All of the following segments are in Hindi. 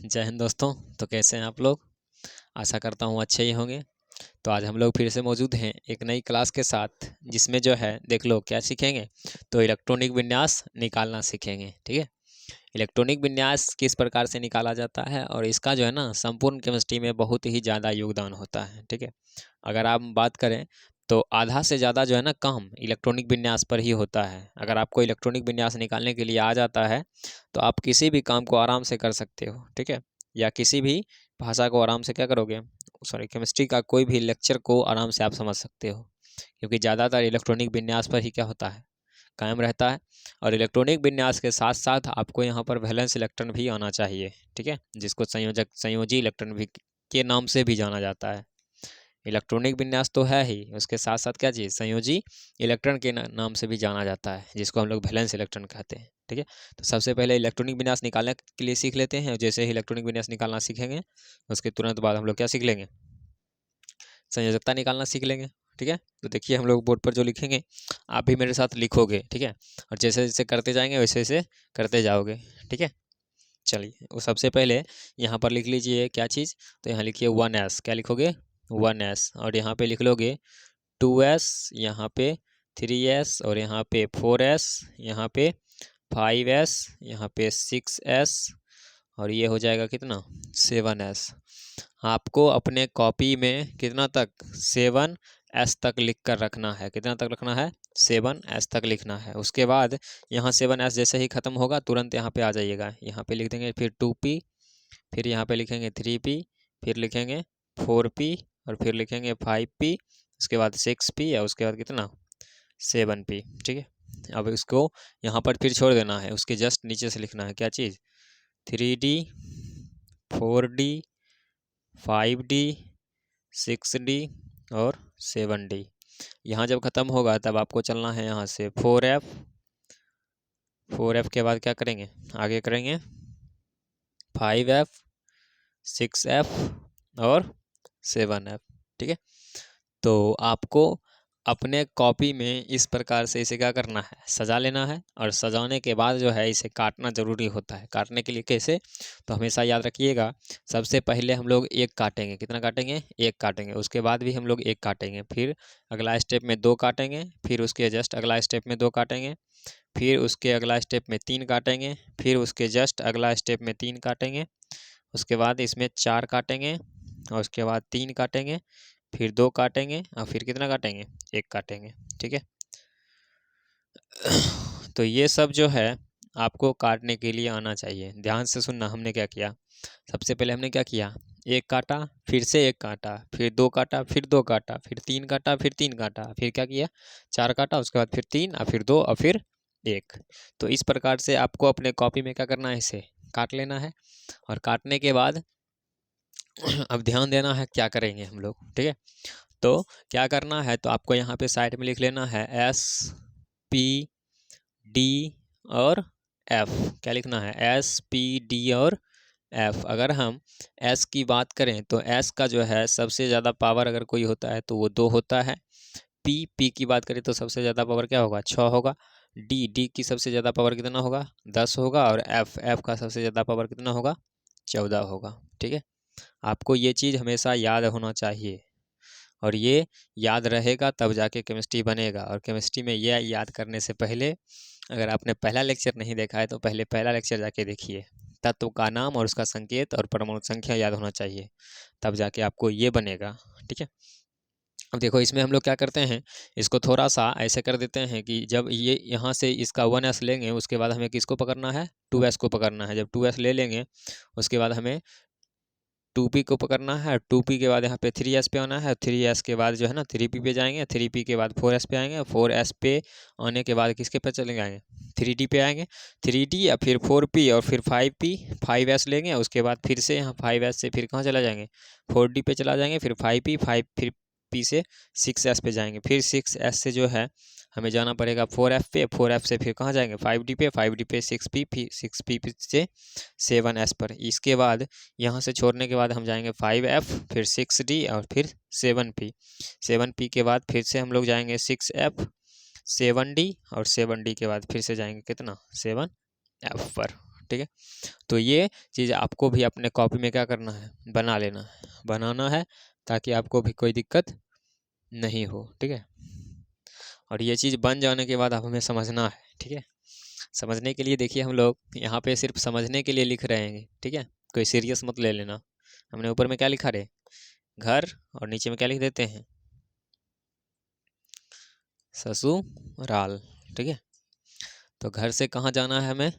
जय हिंद दोस्तों। तो कैसे हैं आप लोग? आशा करता हूँ अच्छे ही होंगे। तो आज हम लोग फिर से मौजूद हैं एक नई क्लास के साथ, जिसमें जो है देख लो क्या सीखेंगे। तो इलेक्ट्रॉनिक विन्यास निकालना सीखेंगे। ठीक है, इलेक्ट्रॉनिक विन्यास किस प्रकार से निकाला जाता है और इसका जो है ना संपूर्ण केमिस्ट्री में बहुत ही ज़्यादा योगदान होता है। ठीक है, अगर आप बात करें तो आधा से ज़्यादा जो है ना काम इलेक्ट्रॉनिक विन्यास पर ही होता है। अगर आपको इलेक्ट्रॉनिक विन्यास निकालने के लिए आ जाता है तो आप किसी भी काम को आराम से कर सकते हो। ठीक है, या किसी भी भाषा को आराम से क्या करोगे, सॉरी केमिस्ट्री का कोई भी लेक्चर को आराम से आप समझ सकते हो, क्योंकि ज़्यादातर इलेक्ट्रॉनिक विन्यास पर ही क्या होता है, कायम रहता है। और इलेक्ट्रॉनिक विन्यास के साथ साथ आपको यहाँ पर वैलेंस इलेक्ट्रॉन भी आना चाहिए। ठीक है, जिसको संयोजी इलेक्ट्रॉन भी के नाम से भी जाना जाता है। इलेक्ट्रॉनिक विन्यास तो है ही, उसके साथ साथ क्या चीज़, संयोजी इलेक्ट्रॉन के नाम से भी जाना जाता है, जिसको हम लोग वैलेंस इलेक्ट्रॉन कहते हैं। ठीक है, तो सबसे पहले इलेक्ट्रॉनिक विन्यास निकालने के लिए सीख लेते हैं। जैसे ही इलेक्ट्रॉनिक विन्यास निकालना सीखेंगे उसके तुरंत बाद हम लोग क्या सीख लेंगे, संयोजकता निकालना सीख लेंगे। ठीक है, तो देखिए हम लोग बोर्ड पर जो लिखेंगे आप भी मेरे साथ लिखोगे। ठीक है, और जैसे जैसे करते जाएंगे वैसे वैसे करते जाओगे। ठीक है, चलिए वो सबसे पहले यहाँ पर लिख लीजिए क्या चीज़, तो यहाँ लिखिए 1s। क्या लिखोगे, 1s। और यहाँ पे लिख लोगे 2s, यहाँ पे 3s, और यहाँ पे 4s, यहाँ पे 5s, यहाँ पे 6s, और ये हो जाएगा कितना, 7s। आपको अपने कॉपी में कितना तक, 7s तक लिख कर रखना है। कितना तक रखना है, 7s तक लिखना है। उसके बाद यहाँ 7s जैसे ही ख़त्म होगा तुरंत यहाँ पे आ जाइएगा, यहाँ पे लिख देंगे फिर 2p, फिर यहाँ पे लिखेंगे 3p, फिर लिखेंगे 4p, और फिर लिखेंगे 5p, उसके बाद 6p, और उसके बाद कितना, 7p। ठीक है, अब इसको यहाँ पर फिर छोड़ देना है, उसके जस्ट नीचे से लिखना है क्या चीज़, 3d, 4d, 5d, 6d और 7d। यहाँ जब ख़त्म होगा तब आपको चलना है यहाँ से 4f। 4f के बाद क्या करेंगे, आगे करेंगे 5f, 6f और 7f। ठीक है, तो आपको अपने कॉपी में इस प्रकार से इसे क्या करना है, सजा लेना है। और सजाने के बाद जो है इसे काटना ज़रूरी होता है। काटने के लिए कैसे, तो हमेशा याद रखिएगा, सबसे पहले हम लोग एक काटेंगे। कितना काटेंगे, एक काटेंगे। उसके बाद भी हम लोग एक काटेंगे, फिर अगला स्टेप में 2 काटेंगे, फिर उसके जस्ट अगला स्टेप में 2 काटेंगे, फिर उसके अगला स्टेप में 3 काटेंगे, फिर उसके जस्ट अगला स्टेप में 3 काटेंगे, उसके बाद इसमें 4 काटेंगे, और उसके बाद 3 काटेंगे, फिर 2 काटेंगे, और फिर कितना काटेंगे, 1 काटेंगे। ठीक है, तो ये सब जो है आपको काटने के लिए आना चाहिए। ध्यान से सुनना, हमने क्या किया, सबसे पहले हमने क्या किया, एक काटा, फिर से एक काटा, फिर 2 काटा, फिर 2 काटा, फिर 3 काटा, फिर 3 काटा, फिर क्या किया, 4 काटा, उसके बाद फिर 3, और फिर 2, और फिर 1। तो इस प्रकार से आपको अपने कॉपी में क्या करना है, इसे काट लेना है। और काटने के बाद अब ध्यान देना है क्या करेंगे हम लोग। ठीक है, तो क्या करना है, तो आपको यहाँ पे साइड में लिख लेना है S, P, D और F। क्या लिखना है, S, P, D और F। अगर हम S की बात करें तो S का जो है सबसे ज़्यादा पावर अगर कोई होता है तो वो 2 होता है। P की बात करें तो सबसे ज़्यादा पावर क्या होगा, 6 होगा। D की सबसे ज़्यादा पावर कितना होगा, 10 होगा। और F का सबसे ज़्यादा पावर कितना होगा, 14 होगा। ठीक है, आपको ये चीज़ हमेशा याद होना चाहिए, और ये याद रहेगा तब जाके केमिस्ट्री बनेगा। और केमिस्ट्री में ये याद करने से पहले अगर आपने पहला लेक्चर नहीं देखा है तो पहले पहला लेक्चर जाके देखिए। तत्व का नाम और उसका संकेत और परमाणु संख्या याद होना चाहिए, तब जाके आपको ये बनेगा। ठीक है, अब देखो इसमें हम लोग क्या करते हैं, इसको थोड़ा सा ऐसे कर देते हैं कि जब ये यहाँ से इसका 1s लेंगे उसके बाद हमें किसको पकड़ना है, 2s को पकड़ना है। जब 2s ले लेंगे उसके बाद हमें 2p को पकड़ना है। 2p के बाद यहाँ पे 3s पे आना है। 3s के बाद जो है ना 3p पे जाएंगे। 3p के बाद 4s पे आएंगे। 4s पे आने के बाद किसके पे चले जाएंगे, 3d पे आएंगे। 3d या फिर 4p और फिर 5p, 5s लेंगे। उसके बाद फिर से यहाँ 5s से फिर कहाँ चला जाएंगे, 4d पे चला जाएंगे, फिर 5p, 5 फिर p से 6s पे जाएंगे। फिर 6s से जो है हमें जाना पड़ेगा 4f पे। 4f से फिर कहाँ जाएंगे, 5d पे, 5d पे 6p, फिर 6p से 7s पर। इसके बाद यहाँ से छोड़ने के बाद हम जाएंगे 5f, फिर 6d और फिर 7p। 7p के बाद फिर से हम लोग जाएंगे 6f, 7d और 7d के बाद फिर से जाएंगे कितना, 7f पर। ठीक है। तो ये चीज़ आपको भी अपने कॉपी में क्या करना है, बना लेना है, बनाना है, ताकि आपको भी कोई दिक्कत नहीं हो, ठीक है। और ये चीज़ बन जाने के बाद आप हमें समझना है, ठीक है। समझने के लिए देखिए हम लोग यहाँ पे सिर्फ समझने के लिए लिख रहे हैं, ठीक है, कोई सीरियस मत ले लेना। हमने ऊपर में क्या लिखा रे, घर, और नीचे में क्या लिख देते हैं, ससुराल, ठीक है। तो घर से कहाँ जाना है, हमें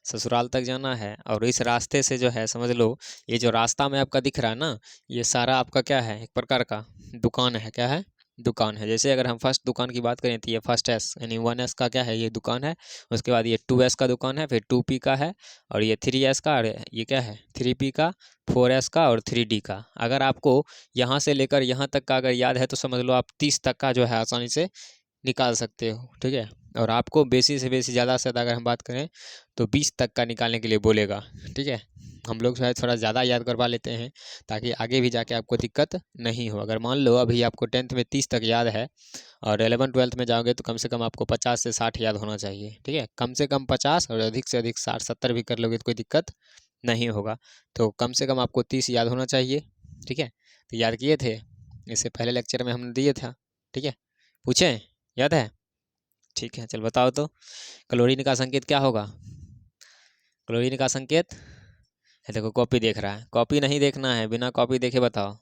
ससुराल तक जाना है। और इस रास्ते से जो है समझ लो, ये जो रास्ता में आपका दिख रहा है ना, ये सारा आपका क्या है, एक प्रकार का दुकान है। क्या है, दुकान है। जैसे अगर हम फर्स्ट दुकान की बात करें तो ये फर्स्ट एस यानी 1S का क्या है, ये दुकान है। उसके बाद ये 2S का दुकान है, फिर 2P का है, और ये 3S का, और ये क्या है 3P का, 4S का और 3D का। अगर आपको यहाँ से लेकर यहाँ तक का अगर याद है तो समझ लो आप 30 तक का जो है आसानी से निकाल सकते हो, ठीक है। और आपको बेसी से बेसी ज़्यादा से ज़्यादा अगर हम बात करें तो 20 तक का निकालने के लिए बोलेगा, ठीक है। हम लोग शायद थोड़ा ज़्यादा याद करवा लेते हैं ताकि आगे भी जाके आपको दिक्कत नहीं हो। अगर मान लो अभी आपको 10th में 30 तक याद है और 11th 12th में जाओगे तो कम से कम आपको 50 से 60 याद होना चाहिए, ठीक है। कम से कम 50 और अधिक से अधिक 60 70 भी कर लोगे तो कोई दिक्कत नहीं होगा। तो कम से कम आपको 30 याद होना चाहिए, ठीक है। तो याद किए थे, इससे पहले लेक्चर में हमने दिए था, ठीक है। पूछें, याद है, ठीक है। चल बताओ तो, क्लोरीन का संकेत क्या होगा, क्लोरीन का संकेत है, देखो कॉपी देख रहा है, कॉपी नहीं देखना है, बिना कॉपी देखे बताओ।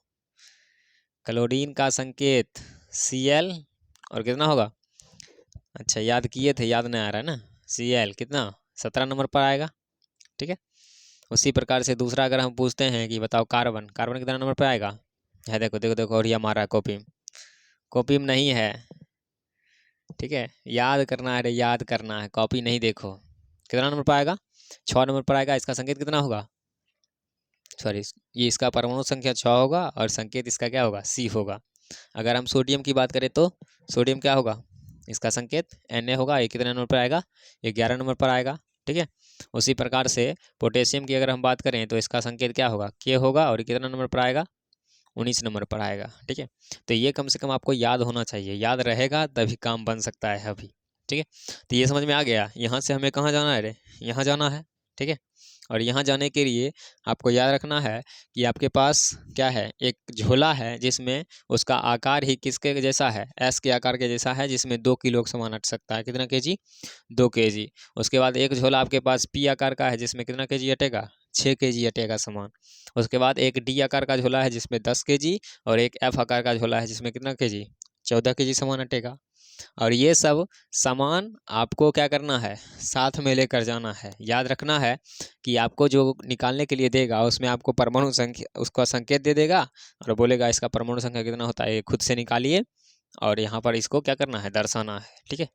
क्लोरीन का संकेत Cl, और कितना होगा, अच्छा याद किए थे, याद नहीं आ रहा है ना, Cl कितना 17 नंबर पर आएगा, ठीक है। उसी प्रकार से दूसरा अगर हम पूछते हैं कि बताओ कार्बन, कार्बन कितना नंबर पर आएगा, है देखो देखो देखो, और ये हमारा कॉपी, कॉपी में नहीं है, ठीक है। याद करना है, याद करना है, कॉपी नहीं देखो। कितना नंबर पर आएगा, 6 नंबर पर आएगा। इसका संकेत कितना होगा, सॉरी, ये इसका परमाणु संख्या 6 होगा और संकेत इसका क्या होगा, C होगा। अगर हम सोडियम की बात करें तो सोडियम क्या होगा, इसका संकेत Na होगा। ये कितने नंबर पर आएगा, ये 11 नंबर पर आएगा, ठीक है। उसी प्रकार से पोटेशियम की अगर हम बात करें तो इसका संकेत क्या होगा, K होगा, और कितना नंबर पर आएगा, 19 नंबर पर आएगा, ठीक है। तो ये कम से कम आपको याद होना चाहिए, याद रहेगा तभी काम बन सकता है अभी, ठीक है। तो ये समझ में आ गया। यहाँ से हमें कहाँ जाना है रे, यहाँ जाना है, ठीक है। और यहाँ जाने के लिए आपको याद रखना है कि आपके पास क्या है, एक झोला है जिसमें उसका आकार ही किसके जैसा है, एस के आकार के जैसा है, जिसमें 2 किलो का सामान अट सकता है। कितना केजी, 2 केजी। उसके बाद एक झोला आपके पास पी आकार का है जिसमें कितना केजी अटेगा, 6 केजी अटेगा सामान। उसके बाद एक डी आकार का झोला है जिसमें 10 केजी, और एक एफ आकार का झोला है जिसमें कितना केजी, 14 केजी सामान अटेगा। और ये सब सामान आपको क्या करना है, साथ में लेकर जाना है। याद रखना है कि आपको जो निकालने के लिए देगा उसमें आपको परमाणु संख्या, उसका संकेत दे देगा और बोलेगा इसका परमाणु संख्या कितना होता है, ये खुद से निकालिए और यहाँ पर इसको क्या करना है, दर्शाना है, ठीक है।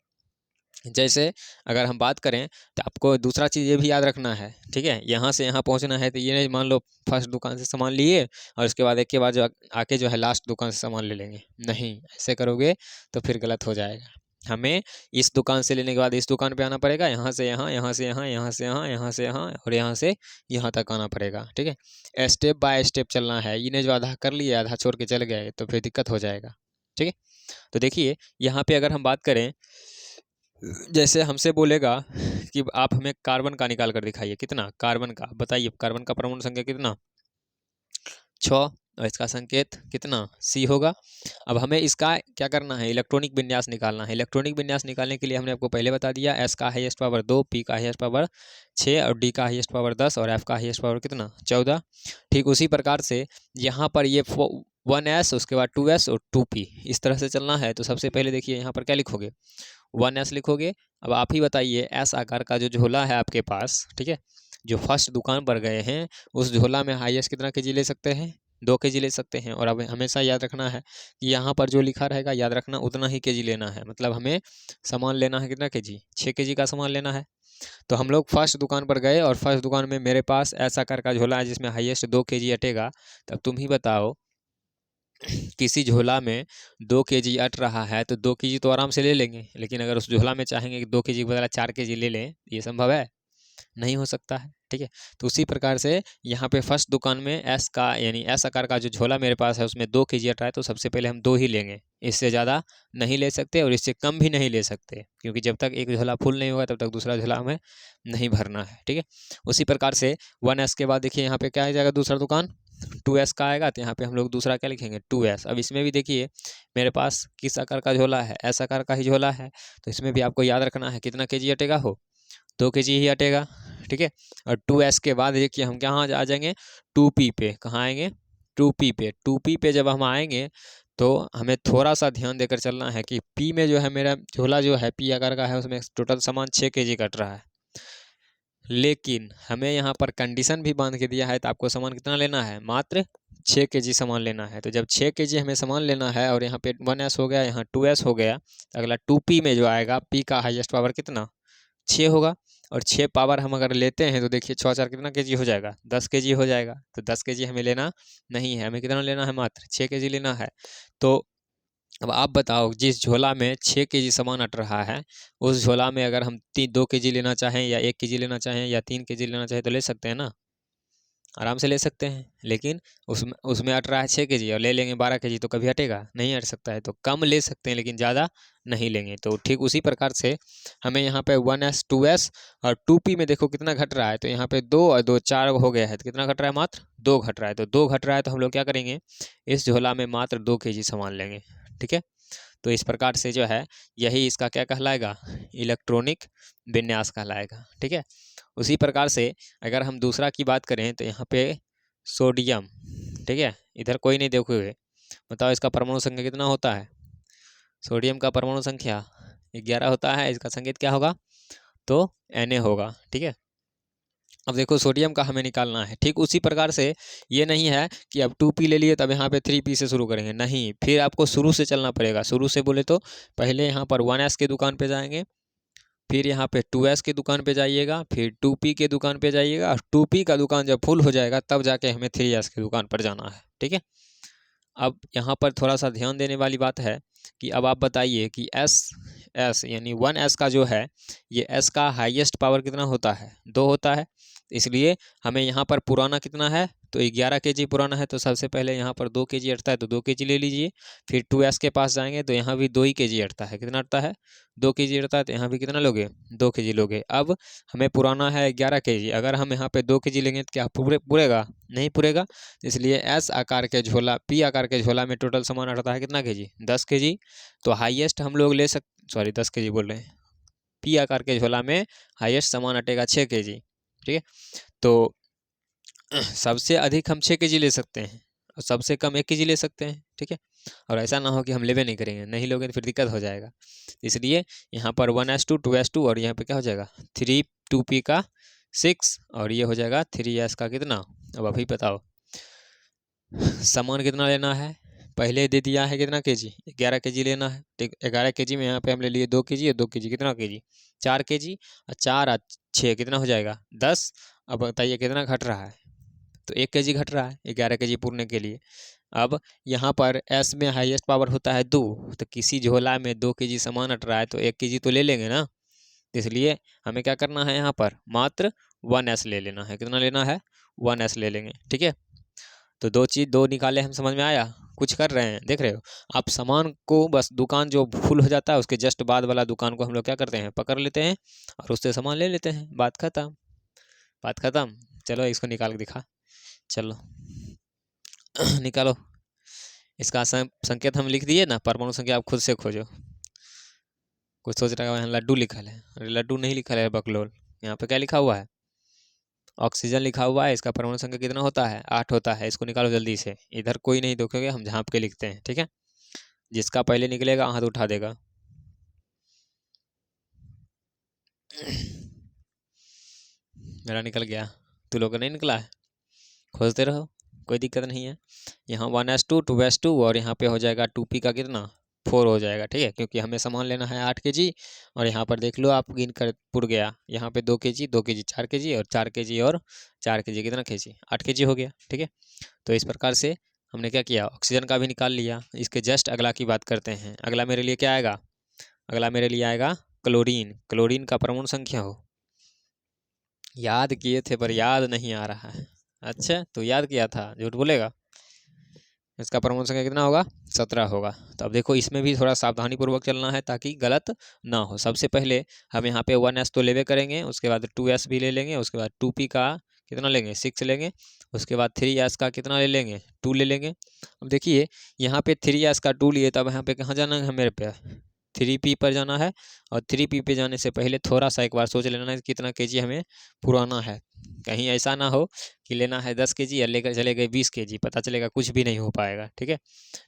जैसे अगर हम बात करें तो आपको दूसरा चीज़ ये भी याद रखना है, ठीक है। यहाँ से यहाँ पहुँचना है तो ये नहीं मान लो फर्स्ट दुकान से सामान लिए और उसके बाद एक के बाद जो आके जो है लास्ट दुकान से सामान ले लेंगे, नहीं, ऐसे करोगे तो फिर गलत हो जाएगा। हमें इस दुकान से लेने के बाद इस दुकान पे आना पड़ेगा, यहाँ से यहाँ, यहाँ से यहाँ, यहाँ से यहाँ, यहाँ से यहाँ, और यहाँ से यहाँ तक आना पड़ेगा, ठीक है। स्टेप बाय स्टेप चलना है। इन्हें जो आधा कर लिए, आधा छोड़ के चल गए तो फिर दिक्कत हो जाएगा, ठीक है। तो देखिए यहाँ पे अगर हम बात करें, जैसे हमसे बोलेगा कि आप हमें कार्बन का निकाल कर दिखाइए, कितना कार्बन का, बताइए कार्बन का परमाणु संख्या कितना, 6, और इसका संकेत कितना, C होगा। अब हमें इसका क्या करना है, इलेक्ट्रॉनिक विन्यास निकालना है। इलेक्ट्रॉनिक विन्यास निकालने के लिए हमने आपको पहले बता दिया, S का हाईएस्ट पावर 2, P का हाईएस्ट पावर 6, और D का हाईएस्ट पावर 10, और F का हाईएस्ट पावर कितना, 14। ठीक उसी प्रकार से यहाँ पर ये 1S, उसके बाद 2S और 2P, इस तरह से चलना है। तो सबसे पहले देखिए यहाँ पर क्या लिखोगे, 1S लिखोगे। अब आप ही बताइए, S आकार का जो झोला है आपके पास, ठीक है, जो फर्स्ट दुकान पर गए हैं उस झोला में हाईएस्ट कितना केजी ले सकते हैं, 2 केजी ले सकते हैं। और अब हमेशा याद रखना है कि यहाँ पर जो लिखा रहेगा याद रखना उतना ही केजी लेना है, मतलब हमें सामान लेना है कितना केजी, 6 केजी का सामान लेना है। तो हम लोग फर्स्ट दुकान पर गए और फर्स्ट दुकान में मेरे पास S आकार का झोला है जिसमें हाईएस्ट 2 केजी अटेगा। तब तुम ही बताओ, किसी झोला में 2 केजी अट रहा है तो 2 केजी तो आराम से ले लेंगे, लेकिन अगर उस झोला में चाहेंगे कि 2 केजी के बदला 4 केजी ले लें, ये संभव है, नहीं हो सकता है, ठीक है। तो उसी प्रकार से यहाँ पे फर्स्ट दुकान में एस का यानी एस आकार का जो झोला मेरे पास है उसमें 2 kg अट रहा है, तो सबसे पहले हम 2 ही लेंगे, इससे ज़्यादा नहीं ले सकते और इससे कम भी नहीं ले सकते, क्योंकि जब तक एक झोला फुल नहीं होगा तब तक दूसरा झोला हमें नहीं भरना है, ठीक है। उसी प्रकार से 1s के बाद देखिए यहाँ पे क्या आ जाएगा, दूसरा दुकान 2s का आएगा, तो यहाँ पे हम लोग दूसरा क्या लिखेंगे 2s। अब इसमें भी देखिए मेरे पास किस आकार का झोला है, एस आकार का ही झोला है, तो इसमें भी आपको याद रखना है कितना kg अटेगा हो, 2 kg ही अटेगा, ठीक है। और 2s के बाद देखिए हम कहाँ आ जाएंगे 2p पे, कहाँ आएंगे 2p पे। 2p पे जब हम आएंगे तो हमें थोड़ा सा ध्यान देकर चलना है कि p में जो है मेरा झोला जो है p आकार का है, उसमें टोटल सामान 6 kg कट रहा है, लेकिन हमें यहाँ पर कंडीशन भी बांध के दिया है, तो आपको सामान कितना लेना है, मात्र 6 kg सामान लेना है। तो जब 6 kg हमें सामान लेना है और यहाँ पे 1s हो गया, यहाँ 2s हो गया, तो अगला 2p में जो आएगा p का हाईएस्ट पावर कितना 6 होगा, और 6 पावर हम अगर लेते हैं तो देखिए 6 4 कितना kg हो जाएगा, 10 kg हो जाएगा। तो 10 kg हमें लेना नहीं है, हमें कितना लेना है, मात्र 6 kg लेना है। तो अब आप बताओ, जिस झोला में 6 kg सामान अट रहा है, उस झोला में अगर हम 2 kg लेना चाहें या 1 kg लेना चाहें या 3 kg लेना चाहें तो ले सकते हैं ना, आराम से ले सकते हैं। लेकिन उसमें अट रहा है 6 kg और ले लेंगे 12 kg, तो कभी हटेगा नहीं, हट सकता है। तो कम ले सकते हैं लेकिन ज़्यादा नहीं लेंगे। तो ठीक उसी प्रकार से हमें यहाँ पे 1s 2s और 2p में देखो कितना घट रहा है, तो यहाँ पे 2 और 2 4 हो गया है, तो कितना घट रहा है, मात्र 2 घट रहा है। तो 2 घट रहा है तो हम लोग क्या करेंगे, इस झोला में मात्र 2 kg सामान लेंगे, ठीक है। तो इस प्रकार से जो है यही इसका क्या कहलाएगा, इलेक्ट्रॉनिक विन्यास कहलाएगा, ठीक है। उसी प्रकार से अगर हम दूसरा की बात करें तो यहाँ पे सोडियम, ठीक है, इधर कोई नहीं देखे हुए, बताओ इसका परमाणु संख्या कितना होता है, सोडियम का परमाणु संख्या 11 होता है, इसका संकेत क्या होगा, तो Na होगा, ठीक है। अब देखो सोडियम का हमें निकालना है, ठीक उसी प्रकार से ये नहीं है कि अब 2p ले लिए तब यहाँ पे 3p से शुरू करेंगे, नहीं, फिर आपको शुरू से चलना पड़ेगा। शुरू से बोले तो पहले यहाँ पर 1s के दुकान पे जाएंगे, फिर यहाँ पे 2s के दुकान पे जाइएगा, फिर 2p के दुकान पे जाइएगा, और 2p का दुकान जब फुल हो जाएगा तब जाके हमें 3s के दुकान पर जाना है, ठीक है। अब यहाँ पर थोड़ा सा ध्यान देने वाली बात है कि अब आप बताइए कि एस यानी 1s का जो है, ये s का हाईएस्ट पावर कितना होता है, 2 होता है। इसलिए हमें यहाँ पर पुराना कितना है, तो 11 kg पुराना है, तो सबसे पहले यहाँ पर 2 kg अटता है, तो 2 kg ले लीजिए। फिर 2s के पास जाएंगे तो यहाँ भी 2 ही kg अटता है, कितना अटता है, 2 kg अटता है, तो यहाँ भी कितना लोगे, 2 kg लोगे। अब हमें पुराना है 11 kg, अगर हम यहाँ पे 2 kg लेंगे तो क्या पूरेगा, नहीं पूरेगा। इसलिए एस आकार के झोला, पी आकार के झोला में टोटल सामान अटता है कितना kg, 10 kg। तो हाईएस्ट हम लोग ले 10 kg बोल रहे हैं, पी आकार के झोला में हाईएस्ट सामान अटेगा 6 kg, ठीक है। तो सबसे अधिक हम 6 kg ले सकते हैं और सबसे कम 1 kg ले सकते हैं, ठीक है। और ऐसा ना हो कि हम लेवे नहीं करेंगे, नहीं लोगे तो फिर दिक्कत हो जाएगा। इसलिए यहाँ पर 1s2 2s2 और यहाँ पे क्या हो जाएगा 3 2p का 6 और ये हो जाएगा 3s का कितना। अब अभी बताओ सामान कितना लेना है, पहले दे दिया है कितना kg, 11 kg लेना है, ठीक। 11 kg में यहाँ पे हम ले लिए 2 kg और 2 kg कितना kg, 4 kg और 4 और 6 कितना हो जाएगा 10। अब बताइए कितना घट रहा है, तो 1 kg घट रहा है 11 kg पूरने के लिए। अब यहाँ पर एस में हाईएस्ट पावर होता है 2, तो किसी झोला में 2 kg सामान अट रहा है तो 1 kg तो ले लेंगे ना। इसलिए हमें क्या करना है, यहाँ पर मात्र 1s ले लेना है, कितना लेना है 1s ले लेंगे, ठीक है। तो दो निकाले हम, समझ में आया, कुछ कर रहे हैं देख रहे हो आप। सामान को बस दुकान जो फुल हो जाता है उसके जस्ट बाद वाला दुकान को हम लोग क्या करते हैं, पकड़ लेते हैं और उससे सामान ले लेते हैं, बात खत्म, बात खत्म। चलो इसको निकाल के दिखा, चलो निकालो। इसका संकेत हम लिख दिए ना, परमाणु संख्या आप खुद से खोजो। कुछ सोच रहा है यहाँ लड्डू लिखा है, अरे लड्डू नहीं लिखा है बकलोल, यहाँ पे क्या लिखा हुआ है, ऑक्सीजन लिखा हुआ है। इसका परमाणु संख्या कितना होता है, 8 होता है। इसको निकालो जल्दी से, इधर कोई नहीं देखोगे, हम झाँप के लिखते हैं, ठीक है। जिसका पहले निकलेगा हाथ उठा देगा। मेरा निकल गया, तू लोग का नहीं निकला है, खोजते रहो, कोई दिक्कत नहीं है। यहाँ 1s2 2s2 और यहाँ पे हो जाएगा 2p का कितना 4 हो जाएगा, ठीक है, क्योंकि हमें सामान लेना है 8 kg। और यहाँ पर देख लो आप गिन कर पुर गया, यहाँ पे 2 kg 2 kg 4 kg और 4 kg और 4 kg कितना kg 8 kg हो गया, ठीक है। तो इस प्रकार से हमने क्या किया, ऑक्सीजन का भी निकाल लिया। इसके जस्ट अगला की बात करते हैं। अगला मेरे लिए क्या आएगा, अगला मेरे लिए आएगा क्लोरीन। क्लोरीन का परमाणु संख्या हो याद किए थे पर याद नहीं आ रहा है। अच्छा, तो याद किया था, झूठ बोलेगा। इसका परमाणु संख्या कितना होगा? 17 होगा। तो अब देखो इसमें भी थोड़ा सावधानी पूर्वक चलना है ताकि गलत ना हो। सबसे पहले हम यहाँ पे 1s तो लेवे करेंगे, उसके बाद 2s भी ले लेंगे, उसके बाद 2p का कितना लेंगे? 6 लेंगे, उसके बाद 3s का कितना ले लेंगे? 2 ले लेंगे। अब देखिए यहाँ पे 3s का 2 लिए, तब यहाँ पे कहाँ जाना है? मेरे पे 3p पर जाना है। और 3p पे जाने से पहले थोड़ा सा एक बार सोच लेना है कितना केजी हमें पुराना है। कहीं ऐसा ना हो कि लेना है 10 केजी और लेकर चले गए 20 केजी, पता चलेगा कुछ भी नहीं हो पाएगा। ठीक है,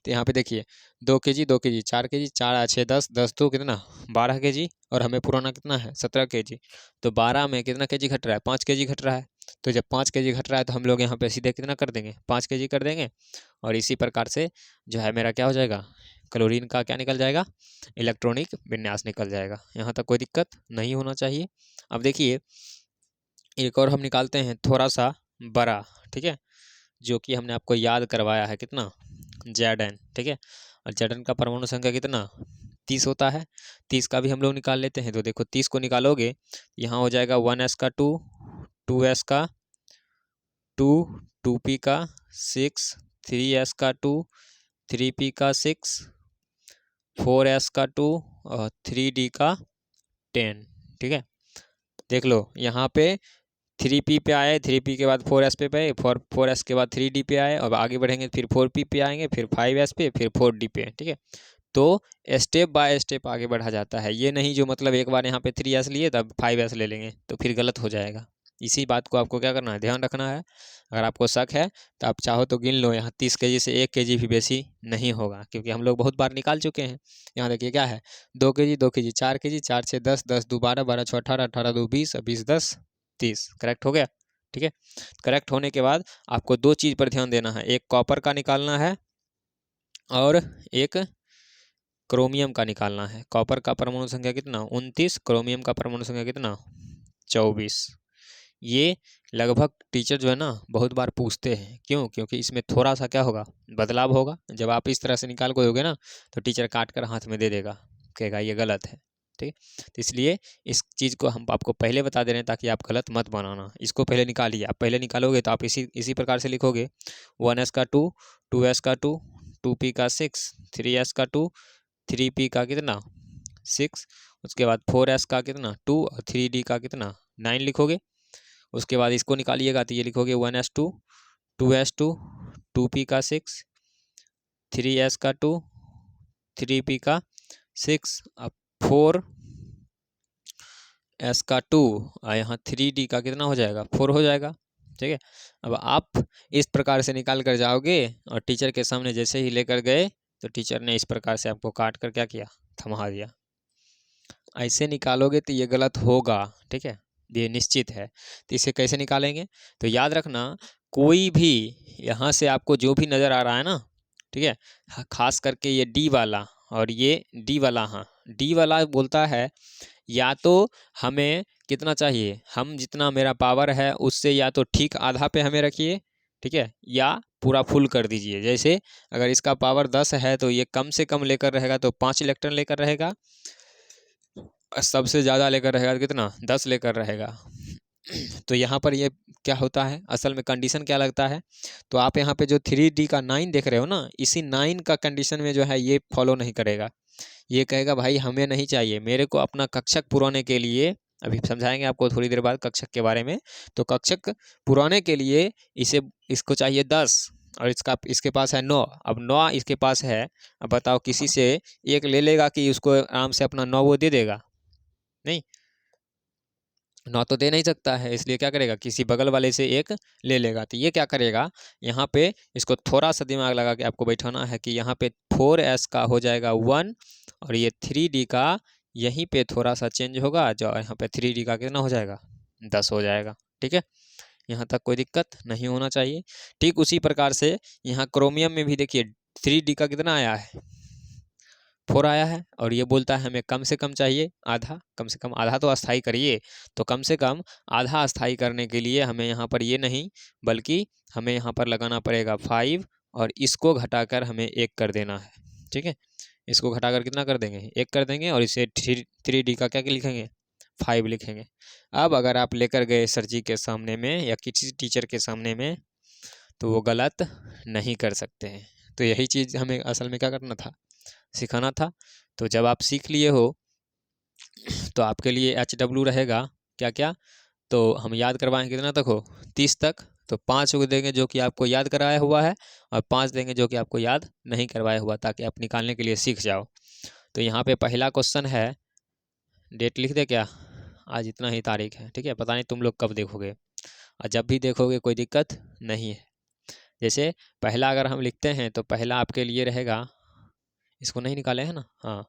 तो यहाँ पे देखिए 2 केजी 2 केजी 4 केजी, 4 6 10, 10 2 कितना? 12 केजी, और हमें पुराना कितना है? 17 केजी। तो 12 में कितना केजी घट रहा है? 5 केजी घट रहा है। तो जब 5 केजी घट रहा है तो हम लोग यहाँ पे सीधे कितना कर देंगे? 5 केजी कर देंगे। और इसी प्रकार से जो है मेरा क्या हो जाएगा? क्लोरीन का क्या निकल जाएगा? इलेक्ट्रॉनिक विन्यास निकल जाएगा। यहाँ तक कोई दिक्कत नहीं होना चाहिए। अब देखिए एक और हम निकालते हैं थोड़ा सा बड़ा, ठीक है, जो कि हमने आपको याद करवाया है कितना? Zn, ठीक है। और Zn का परमाणु संख्या कितना? 30 होता है। 30 का भी हम लोग निकाल लेते हैं। तो देखो 30 को निकालोगे, यहाँ हो जाएगा 1s का 2, 2s का 2, 2p का 6, 3s का 2, 3p का 6, 4s का 2 और 3d का 10। ठीक है, देख लो यहाँ पे 3p पे आए, 3p के बाद 4s पे आए, 4s के बाद 3d पे आए, और आगे बढ़ेंगे फिर 4p पे आएंगे, फिर 5s पे, फिर 4d पे। ठीक है, तो स्टेप बाय स्टेप आगे बढ़ा जाता है। ये नहीं जो मतलब एक बार यहाँ पे 3s लिए तब 5s ले लेंगे, तो फिर गलत हो जाएगा। इसी बात को आपको क्या करना है? ध्यान रखना है। अगर आपको शक है तो आप चाहो तो गिन लो, यहाँ 30 केजी से 1 केजी भी बेसी नहीं होगा, क्योंकि हम लोग बहुत बार निकाल चुके हैं। यहाँ देखिए क्या है? 2 केजी 2 केजी 4 केजी, 4 6 10, 10 2 12, 12 6 18, 18 2 20, 20 10 30। करेक्ट हो गया। ठीक है, करेक्ट होने के बाद आपको 2 चीज़ पर ध्यान देना है। एक कॉपर का निकालना है और एक क्रोमियम का निकालना है। कॉपर का परमाणु संख्या कितना? 29। क्रोमियम का परमाणु संख्या कितना? 24। ये लगभग टीचर जो है ना बहुत बार पूछते हैं। क्यों? क्योंकि इसमें थोड़ा सा क्या होगा? बदलाव होगा। जब आप इस तरह से निकाल के दोगे ना तो टीचर काट कर हाथ में दे देगा, कहेगा ये गलत है। ठीक, तो इसलिए इस चीज़ को हम आपको पहले बता दे रहे हैं ताकि आप गलत मत बनाना। इसको पहले निकालिए। आप पहले निकालोगे तो आप इसी प्रकार से लिखोगे 1s का 2, 2s का 2, 2p का 6, 3s का 2, 3p का कितना? 6, उसके बाद 4s का कितना? 2 और 3d का कितना? 9 लिखोगे। उसके बाद इसको निकालिएगा तो ये लिखोगे 1s2, 2s2, 2p का 6, 3s का 2, 3p का 6, अब 4s का 2 और यहाँ 3d का कितना हो जाएगा? 4 हो जाएगा। ठीक है, अब आप इस प्रकार से निकाल कर जाओगे और टीचर के सामने जैसे ही लेकर गए तो टीचर ने इस प्रकार से आपको काट कर क्या किया? थमा दिया। ऐसे निकालोगे तो ये गलत होगा। ठीक है, ये निश्चित है। तो इसे कैसे निकालेंगे? तो याद रखना, कोई भी यहाँ से आपको जो भी नज़र आ रहा है ना, ठीक है, खास करके ये डी वाला और ये डी वाला, हाँ डी वाला बोलता है या तो हमें कितना चाहिए? हम जितना मेरा पावर है उससे या तो ठीक आधा पे हमें रखिए, ठीक है, या पूरा फुल कर दीजिए। जैसे अगर इसका पावर 10 है तो ये कम से कम लेकर रहेगा तो 5 इलेक्ट्रॉन लेकर रहेगा, सबसे ज़्यादा लेकर रहेगा कितना? 10 लेकर रहेगा। तो यहाँ पर ये क्या होता है? असल में कंडीशन क्या लगता है? तो आप यहाँ पे जो 3D का 9 देख रहे हो ना, इसी 9 का कंडीशन में जो है ये फॉलो नहीं करेगा। ये कहेगा भाई हमें नहीं चाहिए, मेरे को अपना कक्षक पुराने के लिए, अभी समझाएंगे आपको थोड़ी देर बाद कक्षक के बारे में। तो कक्षक पुराने के लिए इसको चाहिए 10 और इसके पास है 9। अब 9 इसके पास है। अब बताओ किसी से एक ले लेगा कि उसको आराम से अपना 9 वो दे देगा? नहीं, 9 तो दे नहीं सकता है, इसलिए क्या करेगा? किसी बगल वाले से एक ले लेगा। तो ये क्या करेगा? यहाँ पे इसको थोड़ा सा दिमाग लगा के आपको बैठाना है कि यहाँ पे 4s का हो जाएगा 1 और ये 3d का यहीं पे थोड़ा सा चेंज होगा, जो यहाँ पे 3d का कितना हो जाएगा? 10 हो जाएगा। ठीक है, यहाँ तक कोई दिक्कत नहीं होना चाहिए। ठीक उसी प्रकार से यहाँ क्रोमियम में भी देखिए 3d का कितना आया है? 4 आया है, और ये बोलता है हमें कम से कम चाहिए आधा। कम से कम आधा तो अस्थाई करिए। तो कम से कम आधा अस्थाई करने के लिए हमें यहाँ पर ये नहीं बल्कि हमें यहाँ पर लगाना पड़ेगा 5 और इसको घटाकर हमें 1 कर देना है। ठीक है, इसको घटाकर कितना कर देंगे? 1 कर देंगे और इसे 3D का क्या लिखेंगे? 5 लिखेंगे। अब अगर आप लेकर गए सर जी के सामने में या किसी टीचर के सामने में तो वो गलत नहीं कर सकते हैं। तो यही चीज़ हमें असल में क्या करना था, सिखाना था। तो जब आप सीख लिए हो तो आपके लिए HW रहेगा क्या क्या, तो हम याद करवाएं कितना तक हो, 30 तक। तो 5 को देंगे जो कि आपको याद कराया हुआ है और 5 देंगे जो कि आपको याद नहीं करवाया हुआ, ताकि आप निकालने के लिए सीख जाओ। तो यहाँ पे पहला क्वेश्चन है, डेट लिख दे क्या, आज इतना ही तारीख है, ठीक है। पता नहीं तुम लोग कब देखोगे, और जब भी देखोगे कोई दिक्कत नहीं है। जैसे पहला अगर हम लिखते हैं तो पहला आपके लिए रहेगा, इसको नहीं निकाले हैं ना, हाँ,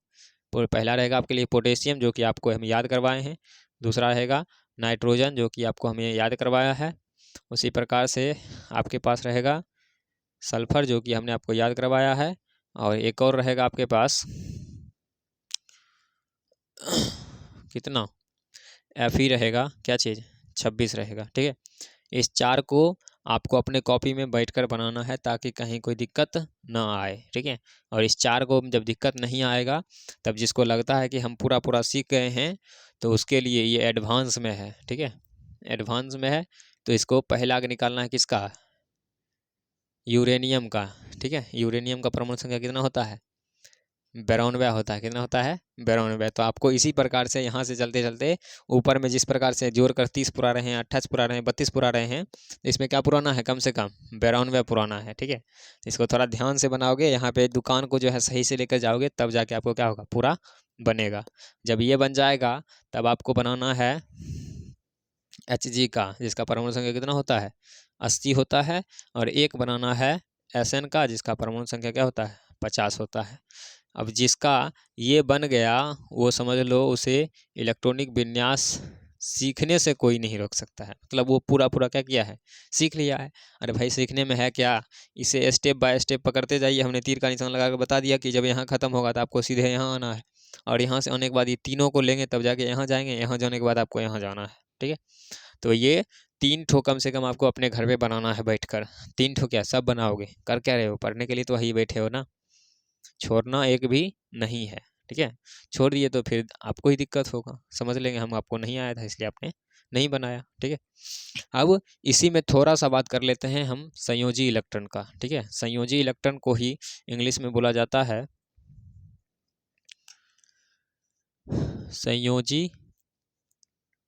पहला रहेगा आपके लिए पोटेशियम, जो कि आपको हम याद करवाए हैं। दूसरा रहेगा नाइट्रोजन, जो कि आपको हमें याद करवाया है। उसी प्रकार से आपके पास रहेगा सल्फर, जो कि हमने आपको याद करवाया है। और एक और रहेगा आपके पास कितना, Fe रहेगा, क्या चीज़, 26 रहेगा, ठीक है। इस 4 को आपको अपने कॉपी में बैठकर बनाना है, ताकि कहीं कोई दिक्कत ना आए, ठीक है। और इस 4 को जब दिक्कत नहीं आएगा, तब जिसको लगता है कि हम पूरा पूरा सीख गए हैं, तो उसके लिए ये एडवांस में है, ठीक है, एडवांस में है। तो इसको पहला आगे निकालना है किसका, यूरेनियम का, ठीक है। यूरेनियम का परमाणु संख्या कितना होता है, 92 होता है। कितना होता है, 92। तो आपको इसी प्रकार से यहाँ से चलते चलते ऊपर में जिस प्रकार से जोड़कर 30 पुरा रहे हैं, 28 पुरा रहे हैं, 32 पुरा रहे हैं, इसमें क्या पुराना है, कम से कम 92 पुराना है, ठीक है। इसको थोड़ा ध्यान से बनाओगे, यहाँ पे दुकान को जो है सही से लेकर जाओगे, तब जाके आपको क्या होगा, पूरा बनेगा। जब ये बन जाएगा तब आपको बनाना है Hg का, जिसका परमाणु संख्या कितना होता है, 80 होता है। और एक बनाना है Sn का, जिसका परमाणु संख्या क्या होता है, 50 होता है। अब जिसका ये बन गया, वो समझ लो उसे इलेक्ट्रॉनिक विन्यास सीखने से कोई नहीं रोक सकता है। मतलब वो पूरा पूरा क्या किया है, सीख लिया है। अरे भाई सीखने में है क्या, इसे स्टेप बाय स्टेप पकड़ते जाइए। हमने तीर का निशान लगा कर बता दिया कि जब यहाँ ख़त्म होगा तो आपको सीधे यहाँ आना है, और यहाँ से आने के बाद ये तीनों को लेंगे तब जाके यहाँ जाएंगे, यहाँ जाने के बाद आपको यहाँ जाना है, ठीक है। तो ये 3 ठो कम से कम आपको अपने घर पे बनाना है बैठकर। 3 ठो क्या, सब बनाओगे, कर क्या रहे हो, पढ़ने के लिए तो वही बैठे हो ना, छोड़ना एक भी नहीं है, ठीक है। छोड़ दिए तो फिर आपको ही दिक्कत होगा, समझ लेंगे हम आपको नहीं आया था इसलिए आपने नहीं बनाया, ठीक है। अब इसी में थोड़ा सा बात कर लेते हैं हम संयोजी इलेक्ट्रॉन का, ठीक है। संयोजी इलेक्ट्रॉन को ही इंग्लिश में बोला जाता है संयोजी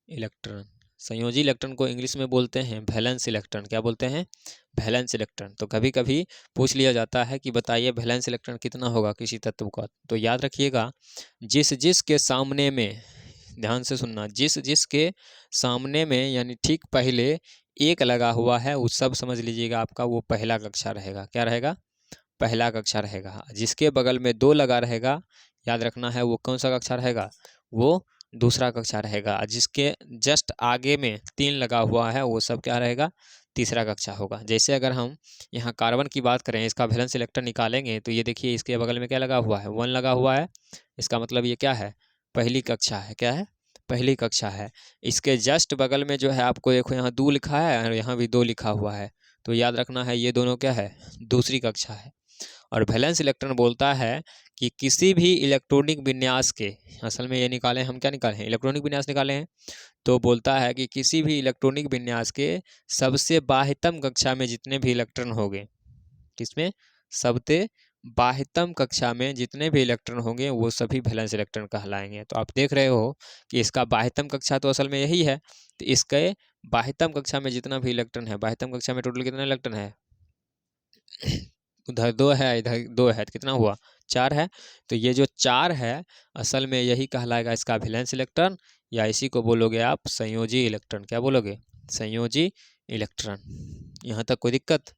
इलेक्ट्रॉन। संयोजी इलेक्ट्रॉन को इंग्लिश में बोलते हैं वैलेंस इलेक्ट्रॉन। क्या बोलते हैं, वैलेंस इलेक्ट्रॉन। तो कभी कभी पूछ लिया जाता है कि बताइए वैलेंस इलेक्ट्रॉन कितना होगा किसी तत्व का। तो याद रखिएगा, जिस जिस के सामने में, ध्यान से सुनना, जिस जिस के सामने में यानी ठीक पहले एक लगा हुआ है, वो सब समझ लीजिएगा आपका वो पहला कक्षा रहेगा। क्या रहेगा, पहला कक्षा रहेगा। जिसके बगल में 2 लगा रहेगा, याद रखना है वो कौन सा कक्षा रहेगा, वो दूसरा कक्षा रहेगा। जिसके जस्ट आगे में 3 लगा हुआ है, वो सब क्या रहेगा, तीसरा कक्षा होगा। जैसे अगर हम यहाँ कार्बन की बात करें, इसका वैलेंस इलेक्ट्रॉन निकालेंगे, तो ये देखिए इसके बगल में क्या लगा हुआ है, 1 लगा हुआ है। इसका मतलब ये क्या है, पहली कक्षा है। क्या है, पहली कक्षा है। इसके जस्ट बगल में जो है आपको देखो यहाँ 2 लिखा है और यहाँ भी 2 लिखा हुआ है, तो याद रखना है ये दोनों क्या है, दूसरी कक्षा है। और वैलेंस इलेक्ट्रॉन बोलता है कि किसी भी इलेक्ट्रॉनिक विन्यास के, असल में ये निकाले हम, क्या निकाले हैं, इलेक्ट्रॉनिक विन्यास निकाले हैं। तो बोलता है कि किसी भी इलेक्ट्रॉनिक विन्यास के सबसे बाह्यतम कक्षा में जितने भी इलेक्ट्रॉन होंगे, किसमें, सबसे बाह्यतम कक्षा में जितने भी इलेक्ट्रॉन होंगे वो सभी वैलेंस इलेक्ट्रॉन कहलाएंगे। तो आप देख रहे हो कि इसका बाह्यतम कक्षा तो असल में यही है। तो इसके बाह्यतम कक्षा में जितना भी इलेक्ट्रॉन है, बाह्यतम कक्षा में टोटल कितना इलेक्ट्रॉन है, उधर 2 है इधर 2 है, तो कितना हुआ, 4 है। तो ये जो 4 है असल में यही कहलाएगा इसका वैलेंस इलेक्ट्रॉन, या इसी को बोलोगे आप संयोजी इलेक्ट्रॉन। क्या बोलोगे, संयोजी इलेक्ट्रॉन। यहाँ तक कोई दिक्कत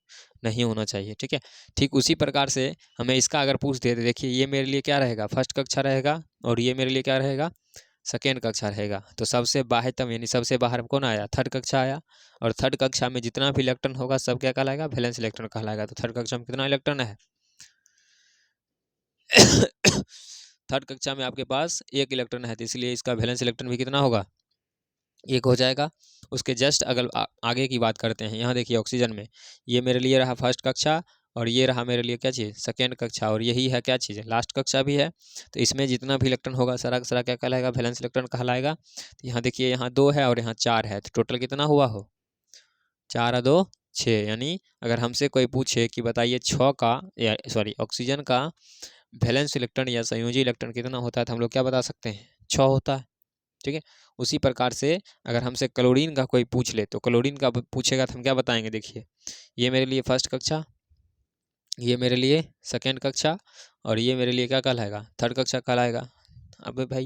नहीं होना चाहिए, ठीक है। ठीक उसी प्रकार से हमें इसका अगर पूछ दे, देखिए ये मेरे लिए क्या रहेगा, फर्स्ट कक्षा रहेगा, और ये मेरे लिए क्या रहेगा, सेकेंड कक्षा रहेगा। तो सबसे बाह्यतम यानी सबसे बाहर कौन आया, थर्ड कक्षा आया। और थर्ड कक्षा में जितना भी इलेक्ट्रॉन होगा सब क्या कहलाएगा, वैलेंस इलेक्ट्रॉन कहलाएगा। तो थर्ड कक्षा में कितना इलेक्ट्रॉन है थर्ड कक्षा में आपके पास 1 इलेक्ट्रॉन है, तो इसलिए इसका वैलेंस इलेक्ट्रॉन भी कितना होगा, 1 हो जाएगा। उसके जस्ट अगर आगे की बात करते हैं, यहाँ देखिए ऑक्सीजन में ये मेरे लिए रहा फर्स्ट कक्षा, और ये रहा मेरे लिए क्या चीज़, सेकेंड कक्षा, और यही है क्या चीज़, लास्ट कक्षा भी है। तो इसमें जितना भी इलेक्ट्रॉन होगा सारा का सारा क्या कहलाएगा, वैलेंस इलेक्ट्रॉन कहलाएगा। तो यहाँ देखिए, यहाँ 2 है और यहाँ 4 है, तो टोटल कितना हुआ हो, 4 और 2 6। यानी अगर हमसे कोई पूछे कि बताइए 6 का, या सॉरी ऑक्सीजन का वैलेंस इलेक्ट्रॉन या संयोजी इलेक्ट्रॉन कितना होता है, तो हम लोग क्या बता सकते हैं, 6 होता है। ठीक है। उसी प्रकार से अगर हमसे क्लोरीन का कोई पूछ ले, तो क्लोरीन का पूछेगा तो हम क्या बताएंगे, देखिए ये मेरे लिए फर्स्ट कक्षा, ये मेरे लिए सेकेंड कक्षा, और ये मेरे लिए क्या कहलाएगा, थर्ड कक्षा कहलाएगा। अबे भाई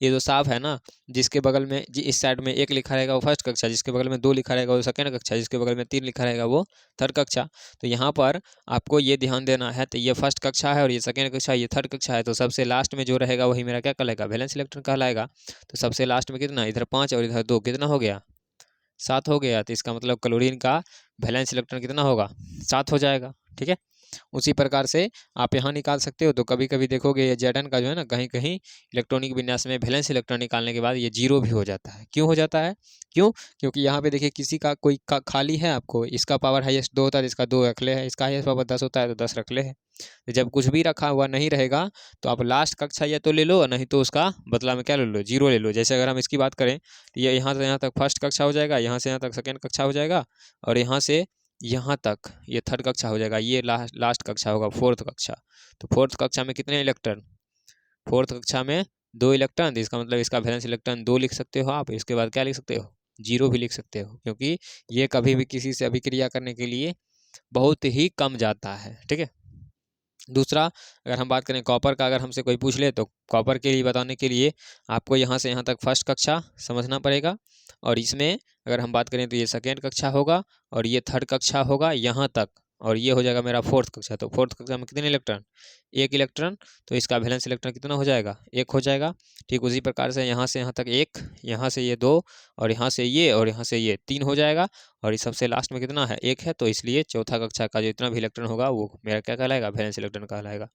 ये तो साफ है ना, जिसके बगल में इस साइड में 1 लिखा रहेगा वो फर्स्ट कक्षा, जिसके बगल में 2 लिखा रहेगा वो सेकेंड कक्षा, जिसके बगल में 3 लिखा रहेगा वो थर्ड कक्षा। तो यहाँ पर आपको ये ध्यान देना है, तो ये फर्स्ट कक्षा है और ये सेकेंड कक्षा, ये थर्ड कक्षा है, तो सबसे लास्ट में जो रहेगा वही मेरा क्या कहलाएगा, वैलेंस इलेक्ट्रॉन कहलाएगा। तो सबसे लास्ट में कितना, इधर 5 और इधर 2, कितना हो गया, 7 हो गया। तो इसका मतलब क्लोरीन का वैलेंस इलेक्ट्रॉन कितना होगा, 7 हो जाएगा। ठीक है। उसी प्रकार से आप यहाँ निकाल सकते हो। तो कभी कभी देखोगे ये Zn का जो है ना, कहीं कहीं इलेक्ट्रॉनिक विन्यास में वैलेंस इलेक्ट्रॉन निकालने के बाद ये 0 भी हो जाता है। क्यों हो जाता है, क्यों, क्योंकि यहाँ पे देखिए किसी का कोई खाली है, आपको इसका पावर हाईएस्ट 2 होता है तो इसका 2 रख ले है, इसका हाईएस्ट पावर 10 होता है तो 10 रख ले है। तो जब कुछ भी रखा हुआ नहीं रहेगा तो आप लास्ट कक्षा या तो ले लो, नहीं तो उसका बदला में क्या ले लो, 0 ले लो। जैसे अगर हम इसकी बात करें तो ये यहाँ से यहाँ तक फर्स्ट कक्षा हो जाएगा, यहाँ से यहाँ तक सेकेंड कक्षा हो जाएगा, और यहाँ से यहाँ तक ये थर्ड कक्षा हो जाएगा, ये लास्ट कक्षा होगा फोर्थ कक्षा। तो फोर्थ कक्षा में कितने इलेक्ट्रॉन, फोर्थ कक्षा में 2 इलेक्ट्रॉन, तो इसका मतलब इसका वैलेंस इलेक्ट्रॉन 2 लिख सकते हो आप। इसके बाद क्या लिख सकते हो, 0 भी लिख सकते हो, क्योंकि ये कभी भी किसी से अभिक्रिया करने के लिए बहुत ही कम जाता है। ठीक है। दूसरा अगर हम बात करें कॉपर का, अगर हमसे कोई पूछ ले तो कॉपर के लिए बताने के लिए आपको यहाँ से यहाँ तक फर्स्ट कक्षा समझना पड़ेगा, और इसमें अगर हम बात करें तो ये सेकेंड कक्षा होगा और ये थर्ड कक्षा होगा यहाँ तक, और ये हो जाएगा मेरा फोर्थ कक्षा। तो फोर्थ कक्षा में कितने इलेक्ट्रॉन, 1 इलेक्ट्रॉन, तो इसका वैलेंस इलेक्ट्रॉन कितना हो जाएगा, 1 हो जाएगा। ठीक उसी प्रकार से यहाँ से यहाँ तक 1, यहाँ से ये 2, और यहाँ से ये, और यहाँ से ये 3 हो जाएगा, और इस सबसे लास्ट में कितना है, 1 है। तो इसलिए चौथा कक्षा का जो इतना भी इलेक्ट्रॉन होगा वो मेरा क्या कहलाएगा, वैलेंस इलेक्ट्रॉन कहलाएगा।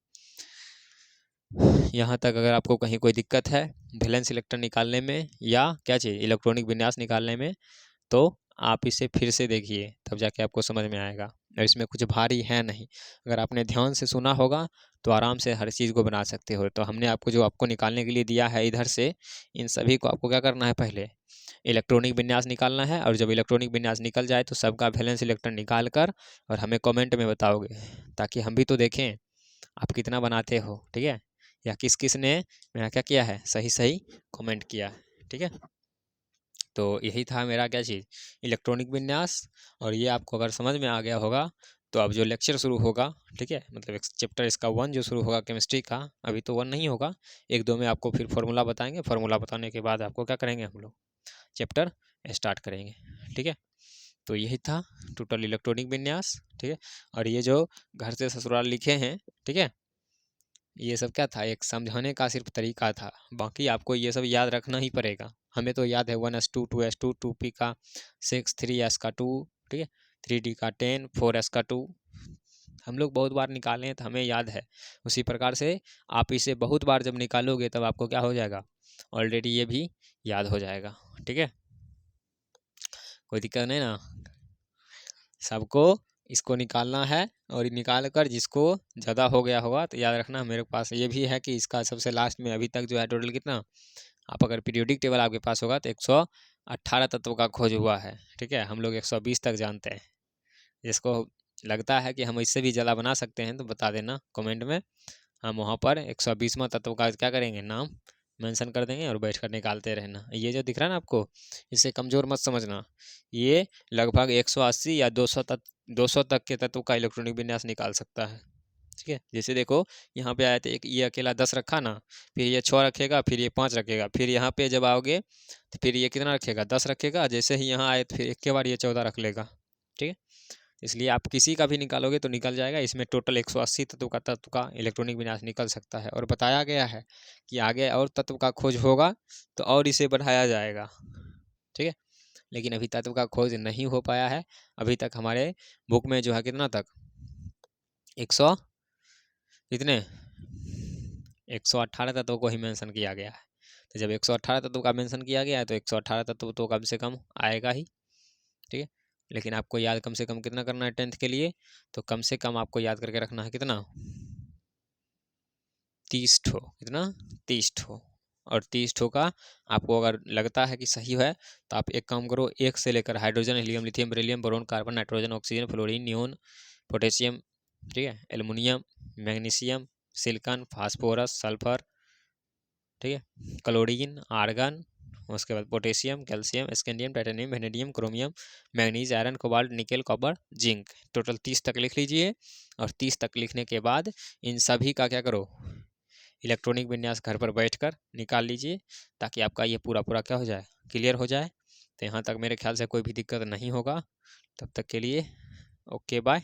यहाँ तक अगर आपको कहीं कोई दिक्कत है वैलेंस इलेक्ट्रॉन निकालने में या क्या चाहिए इलेक्ट्रॉनिक विन्यास निकालने में, तो आप इसे फिर से देखिए, तब जाके आपको समझ में आएगा। और इसमें कुछ भारी है नहीं, अगर आपने ध्यान से सुना होगा तो आराम से हर चीज़ को बना सकते हो। तो हमने आपको जो आपको निकालने के लिए दिया है इधर से, इन सभी को आपको क्या करना है, पहले इलेक्ट्रॉनिक विन्यास निकालना है, और जब इलेक्ट्रॉनिक विन्यास निकल जाए तो सबका वैलेंस इलेक्ट्रॉन निकाल कर और हमें कमेंट में बताओगे, ताकि हम भी तो देखें आप कितना बनाते हो। ठीक है, या किस किस ने मेरा क्या किया है, सही सही कमेंट किया है। ठीक है। तो यही था मेरा क्या चीज़, इलेक्ट्रॉनिक विन्यास। और ये आपको अगर समझ में आ गया होगा तो अब जो लेक्चर शुरू होगा, ठीक है, मतलब एक चैप्टर इसका 1 जो शुरू होगा केमिस्ट्री का, अभी तो 1 नहीं होगा, 1 2 में आपको फिर फार्मूला बताएंगे। फार्मूला बताने के बाद आपको क्या करेंगे, हम लोग चैप्टर स्टार्ट करेंगे। ठीक है। तो यही था टोटल इलेक्ट्रॉनिक विन्यास। ठीक है। और ये जो घर से ससुराल लिखे हैं, ठीक है, ये सब क्या था, एक समझाने का सिर्फ तरीका था, बाकी आपको ये सब याद रखना ही पड़ेगा। हमें तो याद है 1s2 2s2 2p का 6 3s का 2, ठीक है, 3d का 10 4s का 2, हम लोग बहुत बार निकाले हैं तो हमें याद है। उसी प्रकार से आप इसे बहुत बार जब निकालोगे तब आपको क्या हो जाएगा, ऑलरेडी ये भी याद हो जाएगा। ठीक है, कोई दिक्कत नहीं ना, सबको इसको निकालना है, और निकाल कर जिसको ज़्यादा हो गया होगा तो याद रखना मेरे पास ये भी है कि इसका सबसे लास्ट में अभी तक जो है टोटल कितना, आप अगर पीरियोडिक टेबल आपके पास होगा तो 118 तत्वों का खोज हुआ है। ठीक है, हम लोग 120 तक जानते हैं। जिसको लगता है कि हम इससे भी ज़्यादा बना सकते हैं तो बता देना कमेंट में, हम वहाँ पर 120वां तत्व का क्या करेंगे, नाम मेंशन कर देंगे और बैठ कर निकालते रहना। ये जो दिख रहा है ना आपको, इसे कमज़ोर मत समझना, ये लगभग 180 या 200 तक के तत्व का इलेक्ट्रॉनिक विन्यास निकाल सकता है। ठीक है, जैसे देखो यहाँ पे आए थे, एक ये अकेला 10 रखा ना, फिर ये 6 रखेगा, फिर ये 5 रखेगा, फिर यहाँ पे जब आओगे तो फिर ये कितना रखेगा, 10 रखेगा, जैसे ही यहाँ आए तो फिर एक के बार ये 14 रख लेगा। ठीक है, इसलिए आप किसी का भी निकालोगे तो निकल जाएगा। इसमें टोटल 180 तत्व का इलेक्ट्रॉनिक विन्यास निकल सकता है, और बताया गया है कि आगे और तत्व का खोज होगा तो और इसे बढ़ाया जाएगा। ठीक है, लेकिन अभी तत्व का खोज नहीं हो पाया है। अभी तक हमारे बुक में जो है कितना तक, 100 कितने, 118 तत्वों को ही मेंशन किया गया है। तो जब 118 तत्व का मेंशन किया गया है तो 118 तत्व तो कम से कम आएगा ही। ठीक है, लेकिन आपको याद कम से कम कितना करना है 10th के लिए, तो कम से कम आपको याद करके रखना है कितना, 30 ठो। कितना, 30 ठो। और 30 ठो का आपको अगर लगता है कि सही है तो आप एक काम करो, 1 से लेकर hydrogen, helium, lithium, beryllium, boron, carbon, nitrogen, oxygen, fluorine, neon, potassium, ठीक है, aluminium, magnesium, silicon, phosphorus, sulphur, ठीक है, क्लोरीन, आर्गन, उसके बाद potassium, calcium, scandium, titanium, vanadium, chromium, manganese, iron, cobalt, nickel, copper, zinc. Total 30 तक लिख लीजिए। और 30 तक लिखने के बाद इन सभी का क्या करो, इलेक्ट्रॉनिक विन्यास घर पर बैठकर निकाल लीजिए, ताकि आपका ये पूरा पूरा क्या हो जाए, क्लियर हो जाए। तो यहाँ तक मेरे ख्याल से कोई भी दिक्कत नहीं होगा। तब तक के लिए ओके बाय।